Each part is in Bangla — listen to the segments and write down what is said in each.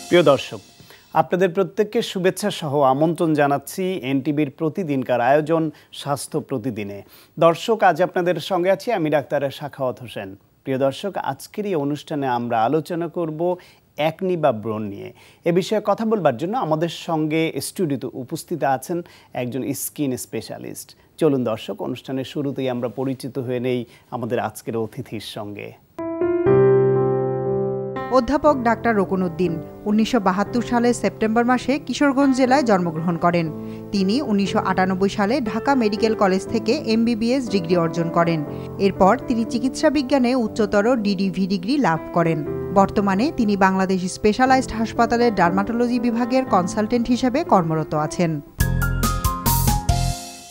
প্রিয় দর্শক, আপনাদের প্রত্যেককে শুভেচ্ছা সহ আমন্ত্রণ জানাচ্ছি এনটিভির প্রতিদিনকার আয়োজন স্বাস্থ্য প্রতিদিনে। দর্শক, আজ আপনাদের সঙ্গে আছি আমি ডাক্তার সাখাওয়াত হোসেন। প্রিয় দর্শক, আজকের এই অনুষ্ঠানে আমরা আলোচনা করব একনি বা ব্রণ নিয়ে। এ বিষয়ে কথা বলবার জন্য আমাদের সঙ্গে স্টুডিওতে উপস্থিত আছেন একজন স্কিন স্পেশালিস্ট। চলুন দর্শক, অনুষ্ঠানের শুরুতেই আমরা পরিচিত হয়ে নেই আমাদের আজকের অতিথির সঙ্গে। অধ্যাপক ডাক্তার রকুনউদ্দিন ১৯৭২ সালে সেপ্টেম্বর মাসে কিশোরগঞ্জ জেলায় জন্মগ্রহণ করেন। তিনি ১৯৯৮ সালে ঢাকা মেডিকেল কলেজ থেকে এমবিবিএস ডিগ্রি অর্জন করেন। এরপর তিনি চিকিৎসা বিজ্ঞানে উচ্চতর ডিডিভি ডিগ্রি লাভ করেন। বর্তমানে তিনি বাংলাদেশ স্পেশালাইজড হাসপাতালের ডার্মাটোলজি বিভাগের কনসালটেন্ট হিসেবে কর্মরত আছেন।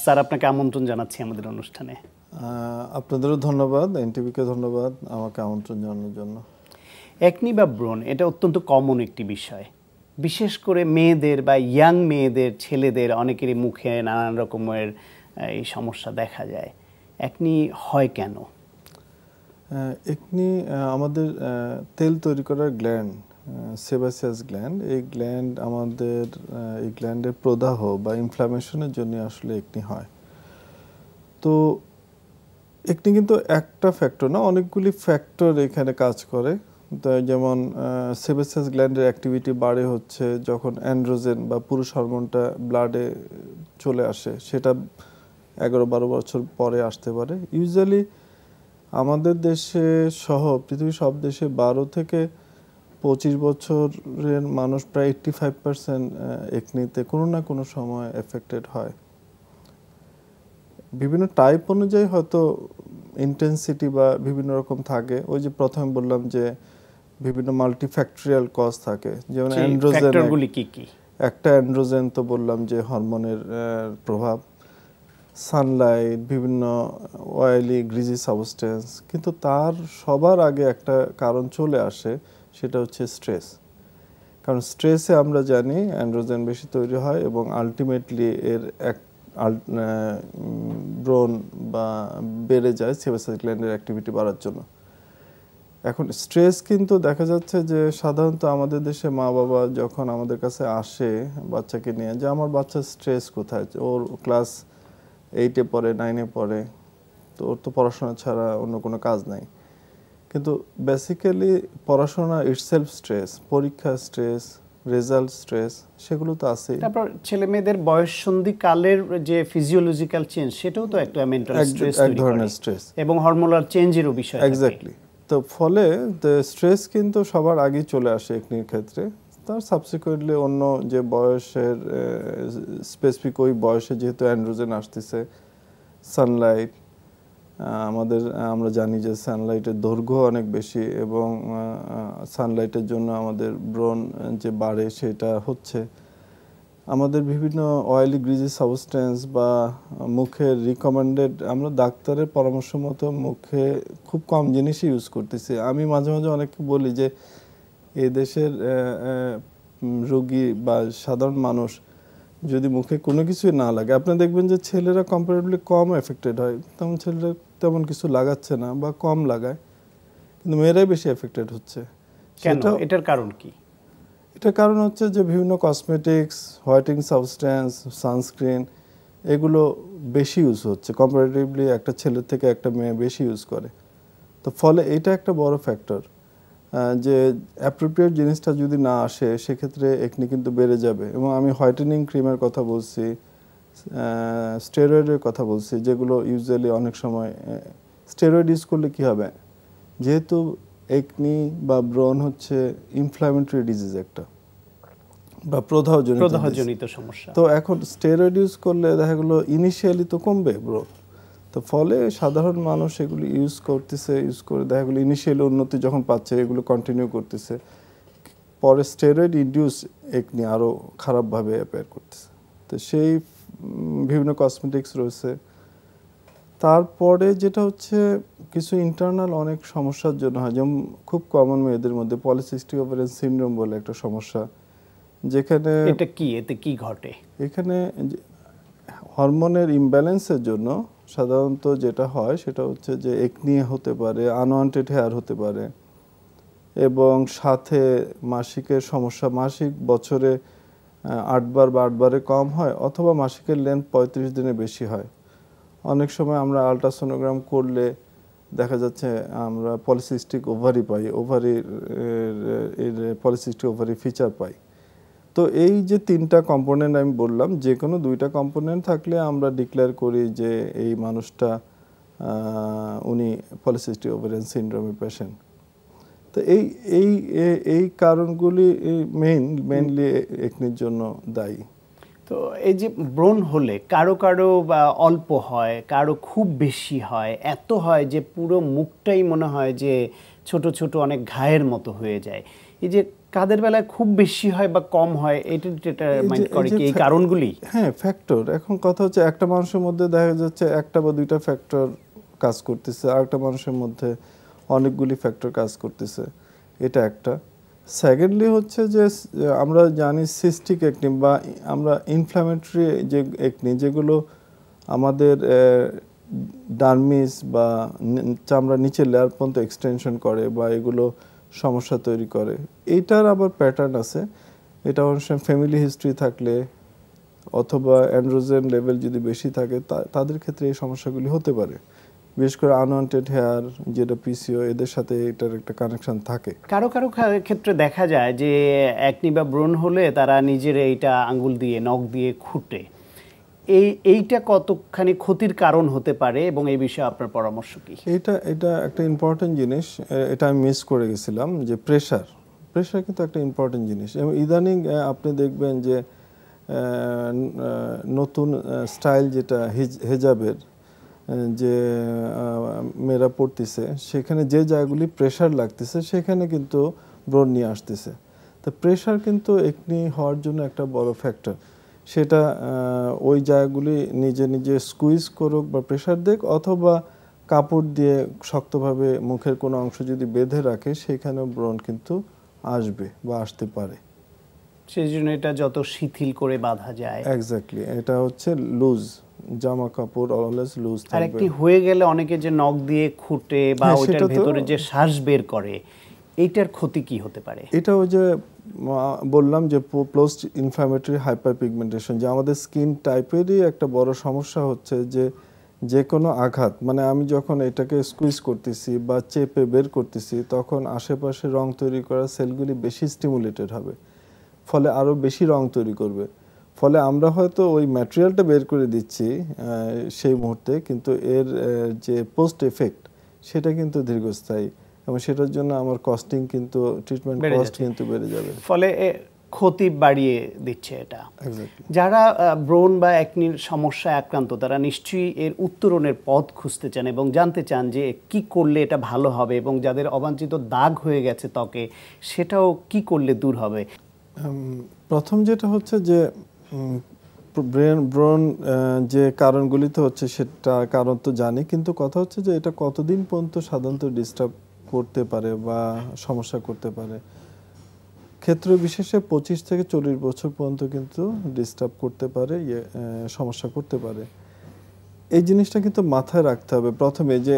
স্যার, আপনাকে আমন্ত্রণ জানাচ্ছি আমাদের অনুষ্ঠানে। আপনাদেরও ধন্যবাদ, এনটিভিকে ধন্যবাদ আমাকে আমন্ত্রণ জানানোর জন্য। একনি বা ব্রণ এটা অত্যন্ত কমন একটি বিষয়, বিশেষ করে মেয়েদের বা ইয়াং মেয়েদের, ছেলেদের অনেকেরই মুখে নানান রকমের এই সমস্যা দেখা যায়। একনি হয় কেন? একনি আমাদের তেল তৈরি করার গ্ল্যান্ড, সেবাসিয়াস গ্ল্যান্ড, এই গ্ল্যান্ড আমাদের এই গ্ল্যান্ডের প্রদাহ বা ইনফ্লামেশনের জন্য আসলে একনি হয়। তো একনি কিন্তু একটা ফ্যাক্টর না, অনেকগুলি ফ্যাক্টর এখানে কাজ করে। যেমন সেবাসিয়াস গ্ল্যান্ডের অ্যাক্টিভিটি বাড়ে হচ্ছে যখন অ্যান্ড্রোজেন বা পুরুষ হরমোনটা ব্লাডে চলে আসে, সেটা 11-12 বছর পরে আসতে পারে। ইউজুয়ালি আমাদের দেশে সহ পৃথিবীর সব দেশে 12 থেকে 25 বছরের মানুষ প্রায় 85% একনিতে কোনো না কোনো সময় এফেক্টেড হয়। বিভিন্ন টাইপ অনুযায়ী হয়তো ইন্টেন্সিটি বা বিভিন্ন রকম থাকে। ওই যে প্রথমে বললাম যে বিভিন্ন মাল্টিফ্যাক্টরিয়াল কজ থাকে, যেমন অ্যান্ড্রোজেন, একটা অ্যান্ড্রোজেন তো বললাম যে হরমোনের প্রভাব, সানলাইট, বিভিন্ন অয়েলি গ্রিজি সাবস্টেন্স, কিন্তু তার সবার আগে একটা কারণ চলে আসে, সেটা হচ্ছে স্ট্রেস। কারণ স্ট্রেসে আমরা জানি অ্যান্ড্রোজেন বেশি তৈরি হয় এবং আলটিমেটলি এর এক ব্রণ বা বেড়ে যায় সেবাসিয়াস গ্ল্যান্ডের অ্যাক্টিভিটি বাড়ার জন্য। এখন স্ট্রেস কিন্তু দেখা যাচ্ছে যে সাধারণত আমাদের দেশে মা বাবা যখন আমাদের কাছে আসে বাচ্চাকে নিয়ে, যে আমার বাচ্চার স্ট্রেস কোথায়, ওর ক্লাস 8-এ পড়ে, 9-এ পড়ে, তো ওর তো পড়াশোনা ছাড়া অন্য কোনো কাজ নাই। কিন্তু বেসিক্যালি পড়াশোনা ইটসেলফ স্ট্রেস, পরীক্ষা স্ট্রেস, রেজাল্ট স্ট্রেস, সেগুলো তো আছেই। তারপর ছেলে মেয়েদের বয়ঃসন্ধি কালের যে ফিজিওলজিক্যাল চেঞ্জ, সেটাও তো একটা মেন্টাল স্ট্রেস, এক ধরনের স্ট্রেস, এবং হরমোনাল চেঞ্জেরও বিষয়। এক্স্যাক্টলি। তো ফলে স্ট্রেস কিন্তু সবার আগেই চলে আসে একনির ক্ষেত্রে। তার সাবসিকুয়েন্টলি অন্য যে বয়সের স্পেসিফিক ওই বয়সে যেহেতু অ্যান্ড্রোজেন আসতেছে, সানলাইট, আমরা জানি যে সানলাইটের দৈর্ঘ্য অনেক বেশি এবং সানলাইটের জন্য আমাদের ব্রণ যে বাড়ে সেটা হচ্ছে। আমাদের বিভিন্ন অয়েলি গ্রিজি সাবস্টেন্স বা মুখের রিকমেন্ডেড, আমরা ডাক্তারের পরামর্শ মতো মুখে খুব কম জিনিসই ইউজ করতেছি। আমি মাঝে মাঝে অনেককে বলি যে এই দেশের রোগী বা সাধারণ মানুষ যদি মুখে কোনো কিছুই না লাগে, আপনি দেখবেন যে ছেলেরা কম্পারেটিভলি কম এফেক্টেড হয়, তেমন ছেলেরা তেমন কিছু লাগাচ্ছে না বা কম লাগায়, কিন্তু মেয়েরাই বেশি এফেক্টেড হচ্ছে। এটার কারণ কি? এটার কারণ হচ্ছে যে বিভিন্ন কসমেটিক্স, হোয়াইটিং সাবস্টেন্স, সানস্ক্রিন, এগুলো বেশি ইউজ হচ্ছে কম্পারেটিভলি, একটা ছেলের থেকে একটা মেয়ে বেশি ইউজ করে। তো ফলে এটা একটা বড় ফ্যাক্টর, যে অ্যাপ্রোপ্রিয়েট জিনিসটা যদি না আসে সেক্ষেত্রে একনি কিন্তু বেড়ে যাবে। এবং আমি হোয়াইটেনিং ক্রিমের কথা বলছি, স্টেরয়েডের কথা বলছি, যেগুলো ইউজুয়ালি অনেক সময় স্টেরয়েড ইউজ করলে কী হবে, যেহেতু একনি বা ব্রণ হচ্ছে ইনফ্ল্যামেটরি ডিজিজ একটা বা প্রদাহজনিত সমস্যা, তো এখন স্টেরয়েড ইউজ করলে দেখা গেলো ইনিশিয়ালি তো কমবে ব্রণ, তো ফলে সাধারণ মানুষ এগুলো ইউজ করে দেখা গেলো ইনিশিয়ালি উন্নতি যখন পাচ্ছে এগুলো কন্টিনিউ করতেছে, পরে স্টেরয়েড ইনডিউস একনি আরও খারাপভাবে অ্যাপিয়ার করতেছে। তো সেই বিভিন্ন কসমেটিক্স রয়েছে। তারপরে যেটা হচ্ছে কিছু ইন্টারনাল অনেক সমস্যার জন্য হয়, যেমন খুব কমন মেয়েদের মধ্যে পলিসিস্টিক ওভারিয়ান সিনড্রোম বলে একটা সমস্যা, যেখানে এতে কি ঘটে, এখানে হরমোনের ইমব্যালেন্সের জন্য সাধারণত যেটা হয় সেটা হচ্ছে যে একনি হতে পারে, আনওয়ান্টেড হেয়ার হতে পারে, এবং সাথে মাসিকের সমস্যা, মাসিক বছরে 8 বার বা 8 বারে কম হয়, অথবা মাসিকের লেন্থ 35 দিনে বেশি হয়। অনেক সময় আমরা আল্ট্রাসোনোগ্রাম করলে দেখা যাচ্ছে আমরা পলিসিস্টিক ওভারি পাই, পলিসিস্টিক ওভারি ফিচার পাই। তো এই যে 3টা কম্পোনেন্ট আমি বললাম, যে কোনো 2টা কম্পোনেন্ট থাকলে আমরা ডিক্লেয়ার করি যে এই মানুষটা উনি পলিসিস্টিক ওভারিয়ান সিনড্রোমের পেশেন্ট। তো এই কারণগুলি মেইনলি একনির জন্য দায়ী। তো এই যে ব্রণ হলে কারো কারো বা অল্প হয়, কারো খুব বেশি হয়, এত হয় যে পুরো মুখটাই মনে হয় যে ছোট ছোট অনেক ঘায়ের মতো হয়ে যায়। এই যে কাদের বেলায় খুব বেশি হয় বা কম হয়, এটা ডিটারমাইন করে কি এই কারণগুলি? হ্যাঁ, ফ্যাক্টর। এখন কথা হচ্ছে একটা মানুষের মধ্যে দেখা যাচ্ছে একটা বা 2টা ফ্যাক্টর কাজ করতেছে, আর একটা মানুষের মধ্যে অনেকগুলি ফ্যাক্টর কাজ করতেছে, এটা একটা। সেকেন্ডলি হচ্ছে যে আমরা জানি সিস্টিক একনি বা আমরা ইনফ্ল্যামেটরি যে একনি, যেগুলো আমাদের ডার্মিস বা চামড়া নিচের লেয়ার পর্যন্ত এক্সটেনশন করে বা এগুলো সমস্যা তৈরি করে, এইটার আবার প্যাটার্ন আছে। এটা অনেক সময় ফ্যামিলি হিস্ট্রি থাকলে অথবা অ্যান্ড্রোজেন লেভেল যদি বেশি থাকে তাদের ক্ষেত্রে এই সমস্যাগুলি হতে পারে। বিশেষ করে আনওয়ান্টেড হেয়ার, যেটা পিসিও, এদের সাথে এটার একটা কানেকশন থাকে। কারো কারো ক্ষেত্রে দেখা যায় যে একনি বা ব্রণ হলে তারা নিজের এইটা আঙ্গুল দিয়ে, নখ দিয়ে খুঁটে। এইটা কতখানি ক্ষতির কারণ হতে পারে এবং এই বিষয়ে আপনার পরামর্শ কি? এটা একটা ইম্পর্টেন্ট জিনিস, এটা আমি মিস করে গেছিলাম, যে প্রেশার কিন্তু একটা ইম্পর্টেন্ট জিনিস। এবং ইদানিং আপনি দেখবেন যে নতুন স্টাইল যেটা হেজাবের যে মেয়েরা পড়তেছে, সেখানে যে জায়গাগুলি প্রেশার লাগতেছে সেখানে কিন্তু ব্রণ নিয়ে আসতেছে। তো প্রেশার কিন্তু একনি হওয়ার জন্য একটা বড় ফ্যাক্টর। সেটা ওই জায়গাগুলি নিজে নিজে স্কুইজ করুক বা প্রেশার দেখ, অথবা কাপড় দিয়ে শক্তভাবে মুখের কোনো অংশ যদি বেঁধে রাখে, সেখানেও ব্রণ কিন্তু আসবে বা আসতে পারে। সেই জন্য এটা যত শিথিল করে বাঁধা যায়। এক্স্যাক্টলি, এটা হচ্ছে লুজ জামা কাপড় অলওয়েজ লুজ থাকবে। আর একটি হয়ে গেলে অনেকে যে নখ দিয়ে খুঁটে বা ওইটার ভেতরে যে শ্বাস বের করে, এইটার ক্ষতি কি হতে পারে? এটা ওই যে বললাম যে পোস্ট ইনফ্ল্যামেটরি হাইপারপিগমেন্টেশন, যে আমাদের স্কিন টাইপেরই একটা বড় সমস্যা হচ্ছে যে কোনো আঘাত, মানে আমি যখন এটাকে স্কুইজ করতেছি বা চেপে বের করতেছি, তখন আশেপাশে রং তৈরি করা সেলগুলি বেশি স্টিমুলেটেড হবে, ফলে আরও বেশি রং তৈরি করবে। ফলে আমরা হয়তো ওই ম্যাটেরিয়ালটা বের করে দিচ্ছি সেই মুহূর্তে, কিন্তু এর যে পোস্ট এফেক্ট সেটা কিন্তু দীর্ঘস্থায়ী, এবং সেটার জন্য আমার কস্টিং কিন্তু ট্রিটমেন্ট কস্ট কিন্তু বেড়ে যাবে, ফলে ক্ষতি বাড়িয়ে দিচ্ছে এটা। যারা ব্রণ বা একনির সমস্যায় আক্রান্ত, তারা নিশ্চয়ই এর উত্তরণের পথ খুঁজতে চান এবং জানতে চান যে কি করলে এটা ভালো হবে, এবং যাদের অবাঞ্ছিত দাগ হয়ে গেছে ত্বকে, সেটাও কি করলে দূর হবে। প্রথম যেটা হচ্ছে যে ব্রণ যে কারণগুলিতে হচ্ছে, সেটা কারণ তো জানি, কিন্তু কথা হচ্ছে যে এটা কতদিন পর্যন্ত সাধারণত ডিস্টার্ব করতে পারে বা সমস্যা করতে পারে। ক্ষেত্র বিশেষে 25 থেকে 40 বছর পর্যন্ত কিন্তু ডিস্টার্ব করতে পারে, সমস্যা করতে পারে। এই জিনিসটা কিন্তু মাথায় রাখতে হবে প্রথমে, যে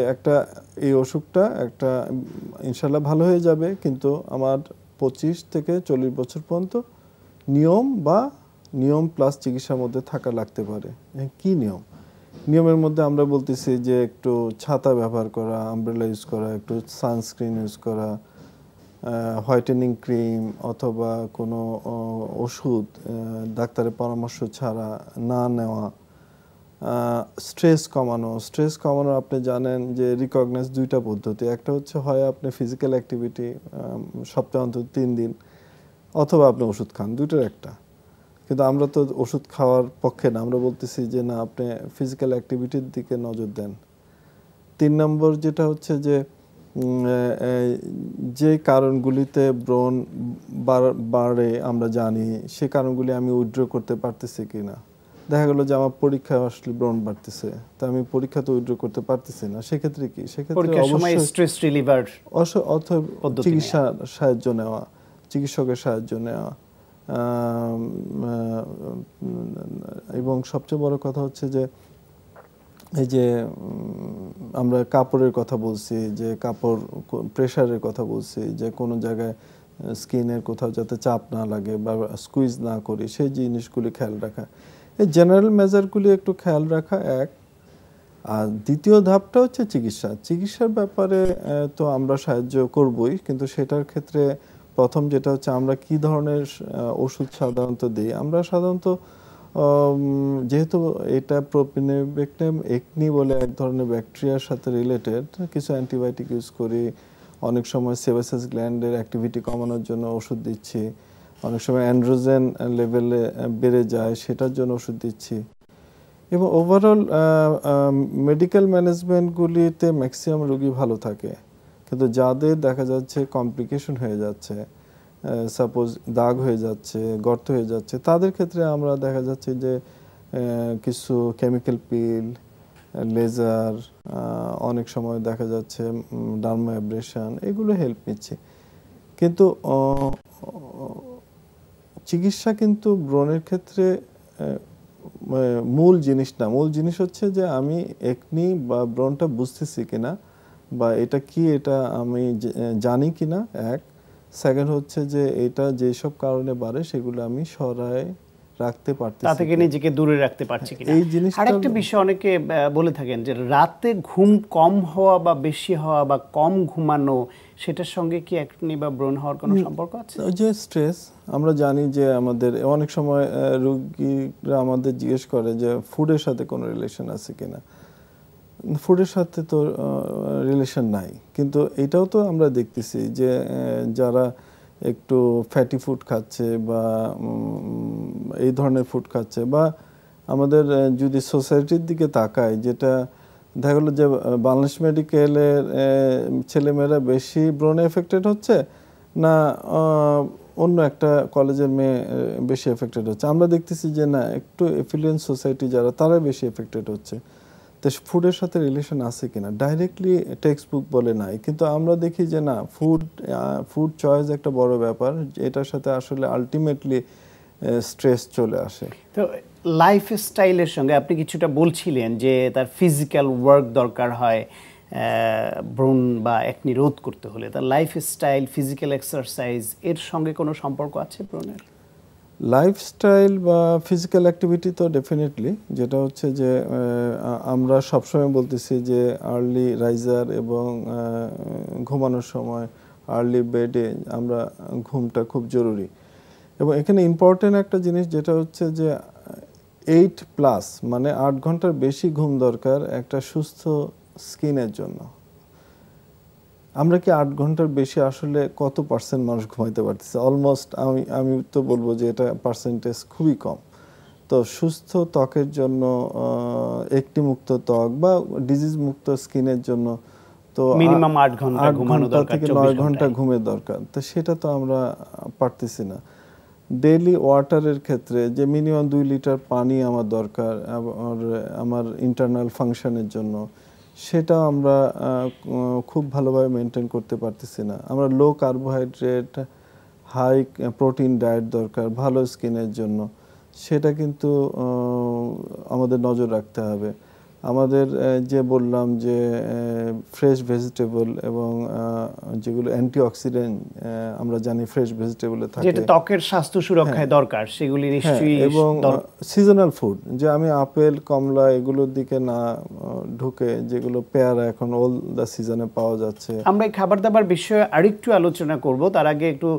এই অসুখটা একটা ইনশাল্লাহ ভালো হয়ে যাবে, কিন্তু আমার 25 থেকে 40 বছর পর্যন্ত নিয়ম প্লাস চিকিৎসার মধ্যে থাকা লাগতে পারে। কি নিয়মের মধ্যে আমরা বলতেছি যে একটু ছাতা ব্যবহার করা, আমব্রেলা ইউজ করা, একটু সানস্ক্রিন ইউজ করা, হোয়াইটেনিং ক্রিম অথবা কোনো ওষুধ ডাক্তারের পরামর্শ ছাড়া না নেওয়া, স্ট্রেস কমানো আপনি জানেন যে রিকগনাইজ 2টা পদ্ধতি। একটা হচ্ছে হয় আপনি ফিজিক্যাল অ্যাক্টিভিটি সপ্তাহে অন্তত 3 দিন, অথবা আপনি ওষুধ খান, 2টার একটা। কিন্তু আমরা তো ওষুধ খাওয়ার পক্ষে না, আমরা বলতেছি যে না, আপনি ফিজিক্যাল অ্যাক্টিভিটির দিকে নজর দেন। 3 নম্বর যেটা হচ্ছে যে কারণগুলিতে ব্রণ বাড়ে আমরা জানি, সে কারণগুলি আমি উইথড্র করতে পারতেছি কিনা। দেখা গেল যে আমার পরীক্ষায় আসলে ব্রণ বাড়তেছে, তা আমি পরীক্ষা তো উইথড্র করতে পারতেছি না, সেক্ষেত্রে কি? সেক্ষেত্রে অবশ্যই স্ট্রেস রিলিভার অথবা চিকিৎসার সাহায্য নেওয়া, চিকিৎসকের সাহায্য নেওয়া। এবং সবচেয়ে বড় কথা হচ্ছে যে এই যে আমরা কাপড়ের কথা বলছি, যে কাপড় প্রেশারের কথা বলছি, যে কোনো জায়গায় স্কিনের কোথাও যাতে চাপ না লাগে বা স্কুইজ না করি, সেই জিনিসগুলি খেয়াল রাখা। এই জেনারেল মেজারগুলি একটু খেয়াল রাখা এক। আর দ্বিতীয় ধাপটা হচ্ছে চিকিৎসার ব্যাপারে তো আমরা সাহায্য করবই, কিন্তু সেটার ক্ষেত্রে প্রথম যেটা হচ্ছে আমরা কি ধরনের ওষুধ সাধারণত দিই। আমরা সাধারণত যেহেতু এটা প্রোপিনেবেকটেম একনি বলে এক ধরনের ব্যাকটেরিয়ার সাথে রিলেটেড, কিছু অ্যান্টিবায়োটিক ইউজ করি, অনেক সময় সেবাসিয়াস গ্ল্যান্ডের অ্যাক্টিভিটি কমানোর জন্য ওষুধ দিচ্ছি, অনেক সময় অ্যান্ড্রোজেন লেভেলে বেড়ে যায় সেটার জন্য ওষুধ দিচ্ছি। এবং ওভারঅল মেডিকেল ম্যানেজমেন্টগুলিতে ম্যাক্সিমাম রোগী ভালো থাকে, কিন্তু যাদের দেখা যাচ্ছে কমপ্লিকেশন হয়ে যাচ্ছে, সাপোজ দাগ হয়ে যাচ্ছে, গর্ত হয়ে যাচ্ছে, তাদের ক্ষেত্রে আমরা দেখা যাচ্ছে যে কিছু কেমিক্যাল পিল, লেজার, অনেক সময় দেখা যাচ্ছে ডার্মা অ্যাব্রেশন, এগুলো হেল্প নিচ্ছে। কিন্তু চিকিৎসা কিন্তু ব্রণের ক্ষেত্রে মূল জিনিস না। মূল জিনিস হচ্ছে যে আমি একনি বা ব্রণটা বুঝতেছি কিনা, বা এটা কি, এটা আমি জানি কিনা এক। সেকেন্ড হচ্ছে যে এটা যেসব কারণে বাড়ে সেগুলো আমি সরায় রাখতে পারতেছি, তা থেকে নিজেকে দূরে রাখতে পারছি কিনা। এই জিনিসটা আরেকটা বিষয় অনেকে বলে থাকেন যে রাতে ঘুম কম হওয়া বা বেশি হওয়া বা কম ঘুমানো, সেটার সঙ্গে কি একনি বা ব্রণ হওয়ার কোনো সম্পর্ক আছে? যে স্ট্রেস, আমরা জানি যে আমাদের অনেক সময় রোগীরা আমাদের জিজ্ঞেস করে যে ফুডের সাথে কোনো রিলেশন আছে কিনা। ফুডের সাথে তো রিলেশন নাই, কিন্তু এটাও তো আমরা দেখতেছি যে যারা একটু ফ্যাটি ফুড খাচ্ছে বা এই ধরনের ফুড খাচ্ছে, বা আমাদের যদি সোসাইটির দিকে তাকায়, যেটা দেখা গেলো যে বাংলাদেশ মেডিকেলের ছেলেমেয়েরা বেশি ব্রণে এফেক্টেড হচ্ছে না অন্য একটা কলেজের মেয়ে বেশি এফেক্টেড হচ্ছে, আমরা দেখতেছি যে না, একটু এফিলিয়েন্ট সোসাইটি যারা, তারাই বেশি এফেক্টেড হচ্ছে। তো ফুডের সাথে রিলেশন আছে কিনা ডাইরেক্টলি টেক্সট বুক বলে নাই, কিন্তু আমরা দেখি যে না, ফুড চয়েস একটা বড় ব্যাপার, এটার সাথে আসলে আলটিমেটলি স্ট্রেস চলে আসে। তো লাইফস্টাইলের সঙ্গে আপনি কিছুটা বলছিলেন যে তার ফিজিক্যাল ওয়ার্ক দরকার হয় ব্রণ বা একনি রোধ করতে হলে, তার লাইফস্টাইল, ফিজিক্যাল এক্সারসাইজ, এর সঙ্গে কোনো সম্পর্ক আছে ব্রণের? লাইফস্টাইল বা ফিজিক্যাল অ্যাক্টিভিটি তো ডেফিনেটলি, যেটা হচ্ছে যে আমরা সবসময় বলতেছি যে আর্লি রাইজার এবং ঘুমানোর সময় আর্লি বেডে আমরা ঘুমটা খুব জরুরি। এবং এখানে ইম্পর্টেন্ট একটা জিনিস যেটা হচ্ছে যে 8+ মানে 8 ঘন্টার বেশি ঘুম দরকার একটা সুস্থ স্কিনের জন্য। আমরা কি 8 ঘন্টার বেশি আসলে কত পার্সেন্ট মানুষ ঘুমাইতে পারতেছে? অলমোস্ট আমি তো বলবো যে এটা পার্সেন্টেজ খুবই কম। তো সুস্থ ত্বকের জন্য, একটি মুক্ত ত্বক বা ডিজিজ মুক্ত স্কিনের জন্য তো মিনিমাম 8 ঘন্টা ঘুমানো দরকার, থেকে 9 ঘন্টা ঘুমের দরকার। তো সেটা তো আমরা পারতেছি না। ডেইলি ওয়াটারের ক্ষেত্রে যে মিনিমাম 2 লিটার পানি আমার দরকার আমার ইন্টারনাল ফাংশনের জন্য, সেটা আমরা খুব ভালোভাবে মেনটেন করতে পারতেছি না। আমরা low carbohydrate, high protein diet দরকার ভালো স্কিনের জন্য, সেটা কিন্তু আমাদের নজর রাখতে হবে। আমাদের যে বললাম যে ফ্রেশ ভেজিটেবল এবং যেগুলো অ্যান্টিঅক্সিডেন্ট আমরা জানি ফ্রেশ ভেজিটেবলে থাকে, যেটা ত্বকের স্বাস্থ্য সুরক্ষায় দরকার, সেগুলি নিশ্চয়ই, এবং সিজনাল ফুড, যে আমি আপেল, কমলা এগুলোর দিকে না ঢুকে, যেগুলো পেয়ারা এখন অল দ্য সিজনে পাওয়া যাচ্ছে। আমরা এই খাবার দাবার বিষয়ে আরেকটু আলোচনা করব, তার আগে একটু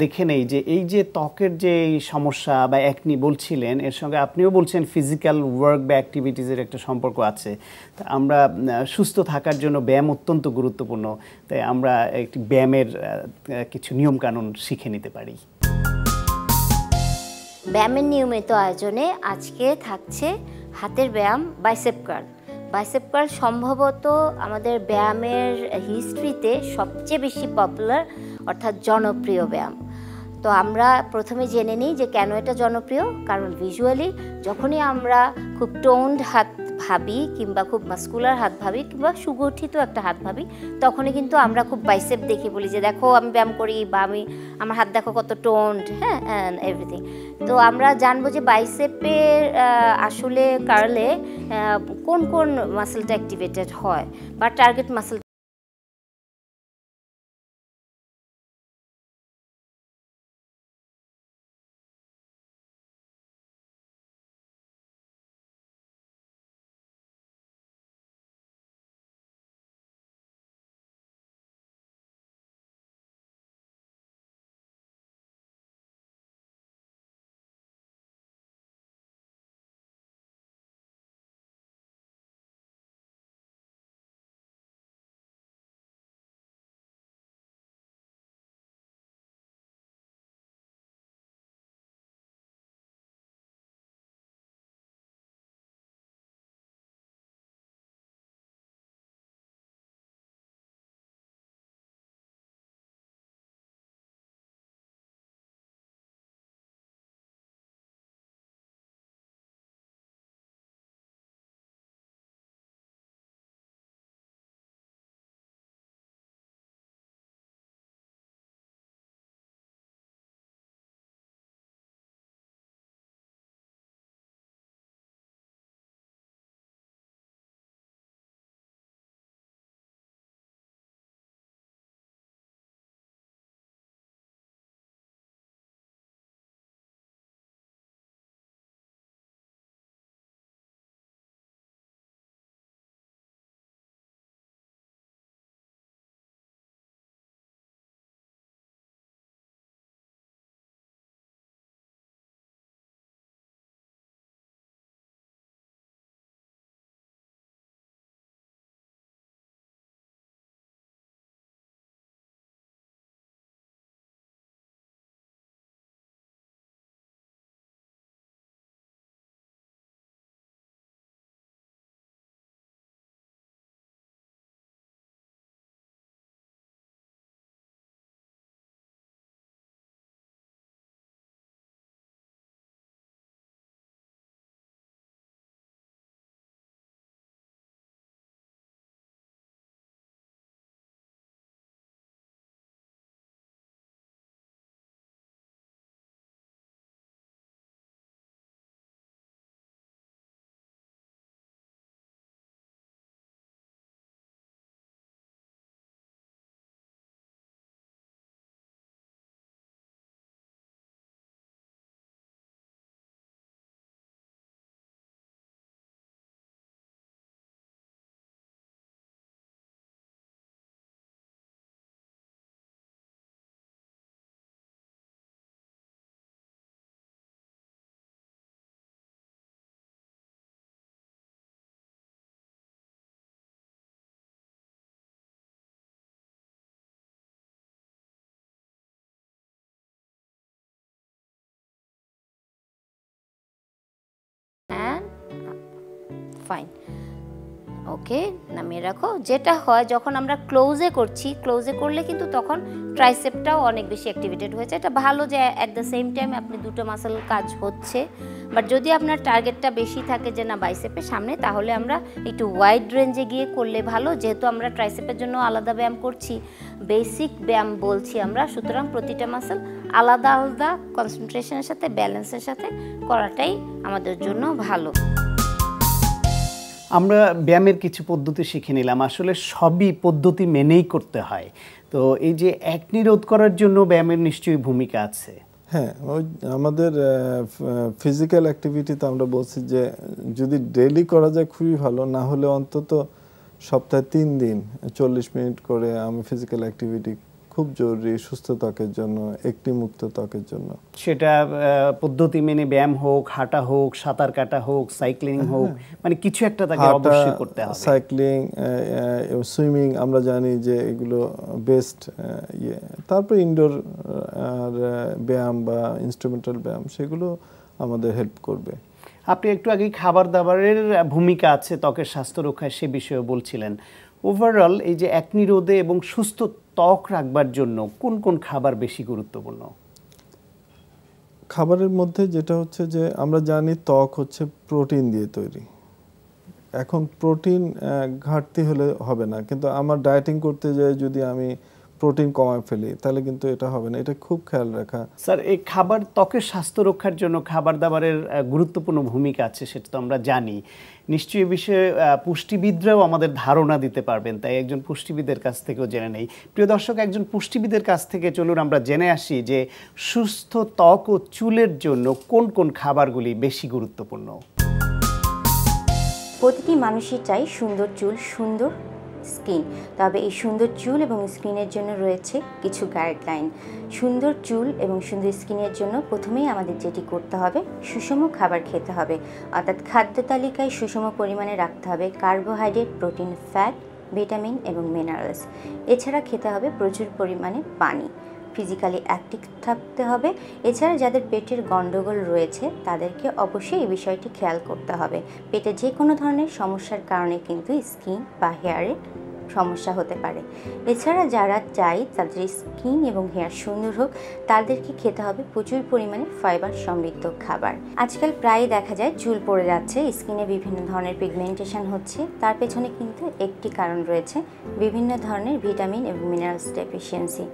দেখে নেই যে এই যে ত্বকের যে সমস্যা বা একনি বলছিলেন, এর সঙ্গে আপনিও বলছেন ফিজিক্যাল ওয়ার্ক বা অ্যাক্টিভিটিসের একটা সম্পর্ক আছে। তা আমরা সুস্থ থাকার জন্য ব্যায়াম অত্যন্ত গুরুত্বপূর্ণ, তাই আমরা একটি ব্যায়ামের কিছু নিয়মকানুন শিখে নিতে পারি। ব্যায়ামের নিয়মিত আয়োজনে আজকে থাকছে হাতের ব্যায়াম বাইসেপ কার্ল। বাইসেপ কার্ল সম্ভবত আমাদের ব্যায়ামের হিস্ট্রিতে সবচেয়ে বেশি পপুলার অর্থাৎ জনপ্রিয় ব্যায়াম। তো আমরা প্রথমে জেনে নিই যে কেন এটা জনপ্রিয়। কারণ ভিজুয়ালি যখনই আমরা খুব টোন্ড হাত ভাবি কিংবা খুব মাস্কুলার হাত ভাবি কিংবা সুগঠিত একটা হাত ভাবি, তখনই কিন্তু আমরা খুব বাইসেপ দেখে বলি যে দেখো আমি ব্যায়াম করি বা আমার হাত দেখো কত টোন্ড, হ্যাঁ, অ্যান্ড এভরিথিং। তো আমরা জানবো যে বাইসেপের আসলে কার্লে কোন কোন মাসেলটা অ্যাক্টিভেটেড হয় বা টার্গেট মাসেল ফাইন ওকে নামিয়ে রাখো। যেটা হয় যখন আমরা ক্লোজে করছি, ক্লোজে করলে কিন্তু তখন ট্রাইসেপটাও অনেক বেশি অ্যাক্টিভেটেড হয়েছে। এটা ভালো যে অ্যাট দ্য সেম টাইম আপনি দুটো মাসেল কাজ হচ্ছে। বাট যদি আপনার টার্গেটটা বেশি থাকে যে না বাইসেপের সামনে, তাহলে আমরা একটু ওয়াইড রেঞ্জে গিয়ে করলে ভালো। যেহেতু আমরা ট্রাইসেপের জন্য আলাদা ব্যায়াম করছি, বেসিক ব্যায়াম বলছি আমরা, সুতরাং প্রতিটা মাসেল আলাদা আলাদা কনসেন্ট্রেশনের সাথে ব্যালেন্সের সাথে করাটাই আমাদের জন্য ভালো। আমরা ব্যায়ামের কিছু পদ্ধতি শিখে নিলাম, আসলে সবই পদ্ধতি মেনেই করতে হয়। তো এই যে একনি রোধ করার জন্য ব্যায়ামের নিশ্চয়ই ভূমিকা আছে। হ্যাঁ, ওই আমাদের ফিজিক্যাল অ্যাক্টিভিটিতে আমরা বলছি যে যদি ডেইলি করা যায় খুবই ভালো, না হলে অন্তত সপ্তাহে 3 দিন 40 মিনিট করে আমি ফিজিক্যাল অ্যাক্টিভিটি খুব জরুরি সুস্থ ত্বকের জন্য, একটি মুক্ত ত্বকের জন্য। সেটা পদ্ধতি মেনে ব্যায়াম হোক, হাঁটা হোক, সাঁতার কাটা হোক, সাইক্লিং হোক, মানে কিছু একটা তাকে অবশ্যই করতে হবে। সাইক্লিং, সুইমিং আমরা জানি যে এগুলো বেস্ট ইয়ে। তারপর ইনডোর আর ব্যায়াম বা ইনস্ট্রুমেন্টাল ব্যায়াম, সেগুলো আমাদের হেল্প করবে। আপনি একটু আগে খাবার দাবারের ভূমিকা আছে ত্বকের স্বাস্থ্য রক্ষায়, সে বিষয়ে বলছিলেন। ওভারঅল এই যে একনি রোধে এবং সুস্থ ত্বক রাখবার জন্য কোন কোন খাবার বেশি গুরুত্বপূর্ণ? খাবারের মধ্যে যেটা হচ্ছে যে আমরা জানি ত্বক হচ্ছে প্রোটিন দিয়ে তৈরি। এখন প্রোটিন ঘাটতি হলে হবে না, কিন্তু আমার ডায়েটিং করতে যাই যদি আমি প্রোটিন কমায় ফেলি, তাহলে কিন্তু এটা হবে না। এটা খুব খেয়াল রাখা। স্যার, এই খাবার ত্বকের স্বাস্থ্য রক্ষার জন্য খাবার দাবারের গুরুত্বপূর্ণ ভূমিকা আছে, সেটা তো আমরা জানি। নিশ্চয়ই এই বিষয়ে পুষ্টিবিদরাও আমাদের ধারণা দিতে পারবেন, তাই একজন পুষ্টিবিদের কাছ থেকেও জেনে নেই। প্রিয় দর্শক, একজন পুষ্টিবিদের কাছ থেকে চলুন আমরা জেনে আসি যে সুস্থ ত্বক ও চুলের জন্য কোন কোন খাবারগুলি বেশি গুরুত্বপূর্ণ। প্রতিটি মানুষই চাই সুন্দর চুল, সুন্দর স্কিন। তবে এই সুন্দর চুল এবং স্কিনের জন্য রয়েছে কিছু গাইডলাইন। সুন্দর চুল এবং সুন্দর স্কিনের জন্য প্রথমেই আমাদের যেটি করতে হবে, সুষম খাবার খেতে হবে। অর্থাৎ খাদ্য তালিকায় সুষম পরিমাণে রাখতে হবে কার্বোহাইড্রেট, প্রোটিন, ফ্যাট, ভিটামিন এবং মিনারেলস। এছাড়া খেতে হবে প্রচুর পরিমাণে পানি। ফিজিক্যালি অ্যাক্টিভ থাকতে হবে। এছাড়া যাদের পেটের গণ্ডগোল রয়েছে তাদেরকে অবশ্যই এই বিষয়টি খেয়াল করতে হবে। পেটে যে কোনো ধরনের সমস্যার কারণে কিন্তু স্কিন বা হেয়ারে সমস্যা হতে পারে। এছাড়া যারা চাই তাদের স্কিন এবং হেয়ার সুন্দর হোক, তাদেরকে খেতে হবে প্রচুর পরিমাণে ফাইবার সমৃদ্ধ খাবার। আজকাল প্রায় দেখা যায় চুল পড়ে যাচ্ছে, স্কিনে বিভিন্ন ধরনের পিগমেন্টেশন হচ্ছে। তার পেছনে কিন্তু একটি কারণ রয়েছে, বিভিন্ন ধরনের ভিটামিন এবং মিনারেলস ডেফিসিয়েন্সি।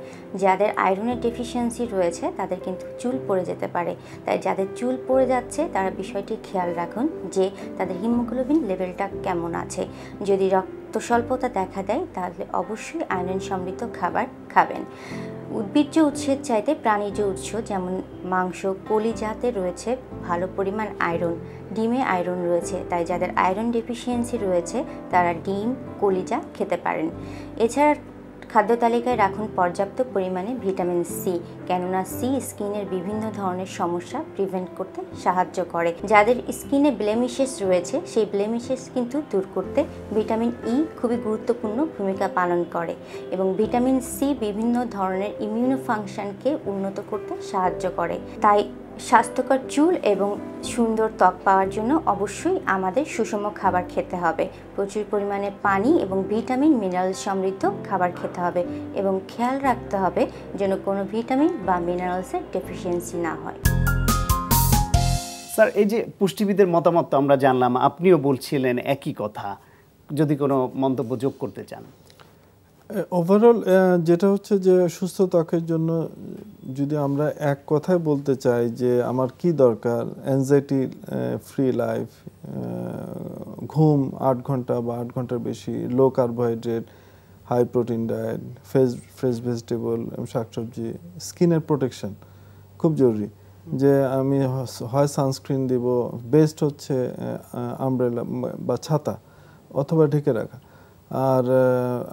যাদের আয়রনের ডেফিসিয়েন্সি রয়েছে তাদের কিন্তু চুল পড়ে যেতে পারে। তাই যাদের চুল পড়ে যাচ্ছে তারা বিষয়টি খেয়াল রাখুন যে তাদের হিমোগ্লোবিন লেভেলটা কেমন আছে। যদি রক্ত স্বল্পতা দেখা দেয় তাহলে অবশ্যই আয়রন সমৃদ্ধ খাবার খাবেন। উদ্ভিজ্জ উৎসের চাইতে প্রাণীজ উৎস যেমন মাংস, কলিজাতে রয়েছে ভালো পরিমাণ আয়রন। ডিমে আয়রন রয়েছে, তাই যাদের আয়রন ডেফিসিয়েন্সি রয়েছে তারা ডিম, কলিজা খেতে পারেন। এছাড়া খাদ্য তালিকায় রাখুন পর্যাপ্ত পরিমাণে ভিটামিন সি, কেননা সি স্কিনের বিভিন্ন ধরনের সমস্যা প্রিভেন্ট করতে সাহায্য করে। যাদের স্কিনে ব্লেমিশেস রয়েছে সেই ব্লেমিশেস কিন্তু দূর করতে ভিটামিন ই খুবই গুরুত্বপূর্ণ ভূমিকা পালন করে এবং ভিটামিন সি বিভিন্ন ধরনের ইমিউনো ফাংশনকে উন্নত করতে সাহায্য করে। তাই স্বাস্থ্যকর চুল এবং সুন্দর ত্বক পাওয়ার জন্য অবশ্যই আমাদের সুষম খাবার খেতে হবে। প্রচুর পরিমাণে পানি এবং ভিটামিন মিনারেল সমৃদ্ধ খাবার খেতে হবে এবং খেয়াল রাখতে হবে যেন কোনো ভিটামিন বা মিনারেলসের ডেফিসিয়েন্সি না হয়। স্যার, এই যে পুষ্টিবিদের মতামত তো আমরা জানলাম, আপনিও বলছিলেন একই কথা, যদি কোনো মন্তব্য যোগ করতে চান। ওভারঅল যেটা হচ্ছে যে সুস্থ ত্বকের জন্য যদি আমরা এক কথায় বলতে চাই যে আমার কি দরকার, অ্যাংজাইটি ফ্রি লাইফ, ঘুম 8 ঘন্টা বা 8 ঘন্টার বেশি, low carbohydrate, high protein diet, fresh vegetable, শাকসবজি, স্কিনের প্রোটেকশন খুব জরুরি। যে আমি হয় সানস্ক্রিন দিব, বেস্ট হচ্ছে আমব্রেলা বা ছাতা অথবা ঢেকে রাখা। আর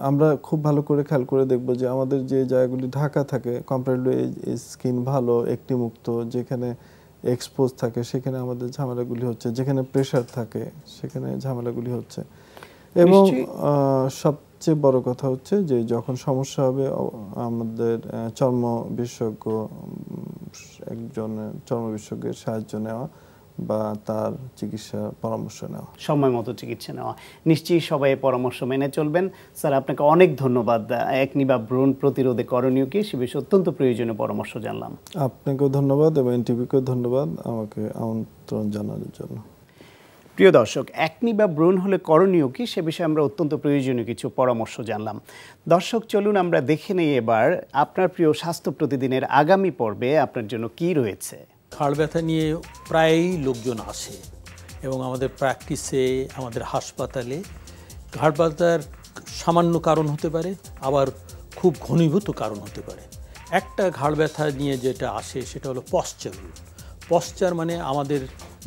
আমরা খুব ভালো করে খেয়াল করে দেখব যে আমাদের যে জায়গাগুলি ঢাকা থাকে কম্পারেটিভলি স্কিন ভালো, একটি মুক্ত, যেখানে এক্সপোজ থাকে সেখানে আমাদের ঝামেলাগুলি হচ্ছে, যেখানে প্রেশার থাকে সেখানে ঝামেলাগুলি হচ্ছে। এবং সবচেয়ে বড় কথা হচ্ছে যে যখন সমস্যা হবে আমাদের চর্ম বিশেষজ্ঞ, একজন চর্ম বিশেষজ্ঞের সাহায্য নেওয়া বা তার চিকিৎসা পরামর্শ নেওয়া, সময় মতো চিকিৎসা নেওয়া। নিশ্চয়ই সবাই পরামর্শ মেনে চলবেন। স্যার, আপনাকে অনেক ধন্যবাদ। একনি বা ব্রণ প্রতিরোধে করণীয় কি সে বিষয়ে অত্যন্ত প্রয়োজনীয় পরামর্শ জানলাম। আপনাকেও ধন্যবাদ এবং এনটিভিকেও ধন্যবাদ আমাকে আমন্ত্রণ জানানোর জন্য। প্রিয় দর্শক, একনি বা ব্রণ হলে করণীয় কি সে বিষয়ে আমরা অত্যন্ত প্রয়োজনীয় কিছু পরামর্শ জানলাম। দর্শক, চলুন আমরা দেখে নেই এবার আপনার প্রিয় স্বাস্থ্য প্রতিদিনের আগামী পর্বে আপনার জন্য কি রয়েছে। ঘাড় ব্যথা নিয়ে প্রায়ই লোকজন আসে এবং আমাদের প্র্যাকটিসে, আমাদের হাসপাতালে ঘাড় ব্যথার সামান্য কারণ হতে পারে, আবার খুব ঘনীভূত কারণ হতে পারে। একটা ঘাড় ব্যথা নিয়ে যেটা আসে সেটা হলো পশ্চার মানে আমাদের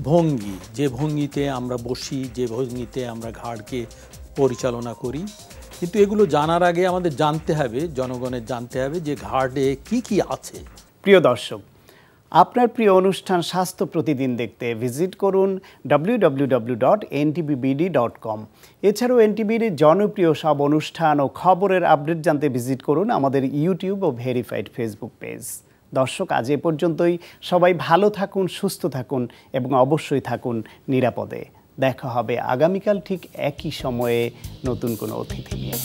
ভঙ্গি, যে ভঙ্গিতে আমরা বসি, যে ভঙ্গিতে আমরা ঘাড়কে পরিচালনা করি। কিন্তু এগুলো জানার আগে আমাদের জানতে হবে, জনগণের জানতে হবে যে ঘাড়ে কি কি আছে। প্রিয় দর্শক, আপনার প্রিয় অনুষ্ঠান স্বাস্থ্য প্রতিদিন দেখতে ভিজিট করুন www.ntbbd.com। এছাড়াও এনটিভির জনপ্রিয় সব অনুষ্ঠান ও খবরের আপডেট জানতে ভিজিট করুন আমাদের ইউটিউব ও ভেরিফাইড ফেসবুক পেজ। দর্শক, আজ এ পর্যন্তই। সবাই ভালো থাকুন, সুস্থ থাকুন এবং অবশ্যই থাকুন নিরাপদে। দেখা হবে আগামীকাল ঠিক একই সময়ে নতুন কোনো অতিথি নিয়ে।